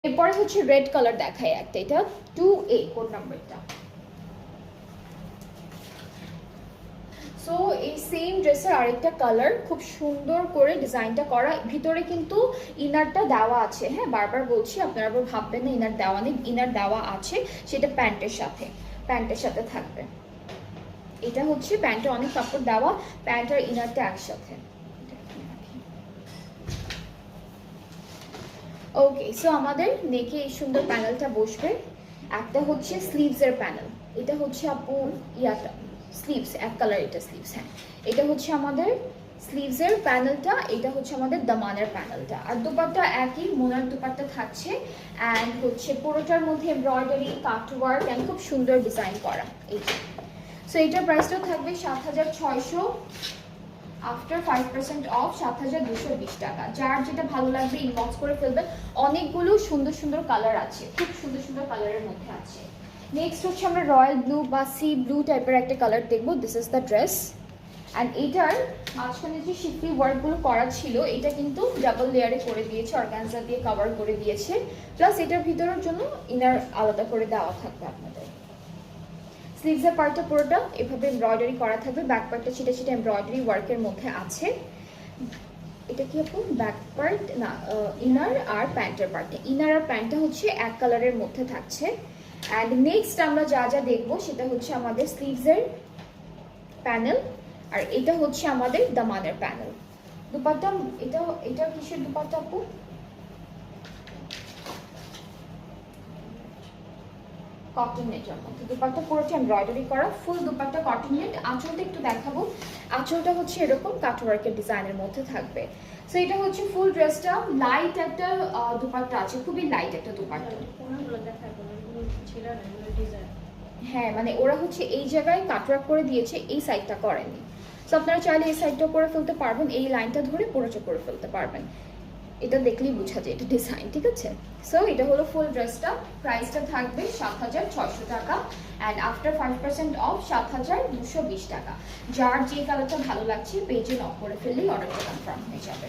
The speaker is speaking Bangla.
এরপরে হচ্ছে রেড কালার দেখায় একটা, এটা 2A কোড নাম্বারটা। সো এই সেম ড্রেসের আরেকটা কালার, খুব সুন্দর করে ডিজাইনটা করা, ভিতরে কিন্তু ইনারটা দেওয়া আছে। হ্যাঁ, বারবার বলছি, আপনারা আবার ভাববেন না ইনার দেওয়া নেই, ইনার দেওয়া আছে, সেটা প্যান্টের সাথে থাকবে। এটা হচ্ছে প্যান্টে অনেক কাপড় দেওয়া, প্যান্ট আর ইনারটা একসাথে। ওকে, সো আমাদের নেকে এই সুন্দর প্যানেলটা বসবে। একটা হচ্ছে স্লিভসের প্যানেল, এটা হচ্ছে আপু ইয়াটা স্লিভস, এক কালার, এটা স্লিভস। হ্যাঁ, এটা হচ্ছে আমাদের স্লিভসের প্যানেলটা, এটা হচ্ছে আমাদের দামানের প্যানেলটা। আর দুপাট্টা একই, মোনার দুপাট্টা থাকছে। অ্যান্ড হচ্ছে পুরোটার মধ্যে এমব্রয়ডারি, কাটওয়ার্ক অ্যান্ড খুব সুন্দর ডিজাইন করা এই। সো এইটার প্রাইসটাও থাকবে 7600, আফটার 5% অফ 7220 টাকা। যার যেটা ভালো লাগবে ইনবক্স করে ফেলবেন। অনেকগুলো সুন্দর সুন্দর কালার আছে, খুব সুন্দর সুন্দর কালারের মধ্যে আছে। নেক্সট হচ্ছে আমরা রয়্যাল ব্লু বা সি ব্লু টাইপের একটা কালার দেখবো। This is the dress. And এইটার মাঝখানে যে শিফলি ওয়ার্কগুলো করা ছিল, এটা কিন্তু ডাবল লেয়ারে করে দিয়েছে, অর্গানজা দিয়ে কভার করে দিয়েছে। প্লাস এটার ভিতরের জন্য ইনার আলাদা করে দেওয়া থাকবে আপনাদের। স্লিভসের পার্টটা পুরোটা এভাবে এমব্রয়ডারি করা থাকবে, ব্যাক পার্টটা ছিটা ছিটা এমব্রয়ডারি ওয়ার্কের মধ্যে আছে। এটা কি আপু ব্যাক পার্ট না, ইনার আর প্যান্টের পার্টটা, ইনার আর প্যান্টটা হচ্ছে এক কালারের মধ্যে থাকছে। অ্যান্ড নেক্সট আমরা যা যা দেখবো সেটা হচ্ছে আমাদের স্লিভসের প্যানেল, আর এটা হচ্ছে আমাদের দামানের প্যানেল। দুপাট্টা, এটা কিসের দুপাট্টা আপু? কটন নেটের মধ্যে দুপাট্টা, পুরোটা এমব্রয়ডারি করা, ফুল দুপাট্টা কটন নেট। আঁচলটা একটু দেখাবো, আঁচলটা হচ্ছে এরকম কাটওয়ার্কের ডিজাইনের মধ্যে থাকবে। সো এটা হচ্ছে ফুল ড্রেসটা। লাইট একটা দুপাট্টা আছে, খুবই লাইট একটা দুপাট্টা। হ্যাঁ, মানে ওরা হচ্ছে এই জায়গায় কাটওয়ার্ক করে দিয়েছে, এই সাইডটা করেনি। সো আপনারা চাইলে এই সাইডটাও করে ফেলতে পারবেন, এই লাইনটা ধরে পুরোটা করে ফেলতে পারবেন। এটা দেখলেই বোঝা যায় এটা ডিজাইন, ঠিক আছে? সো এটা হলো ফুল ড্রেসটা। প্রাইসটা থাকবে 7600 টাকা। অ্যান্ড আফটার 5% অফ 7220 টাকা। যার যে কালারটা ভালো লাগছে পেজে নক করে ফেললেই অর্ডারটা কনফার্ম হয়ে যাবে।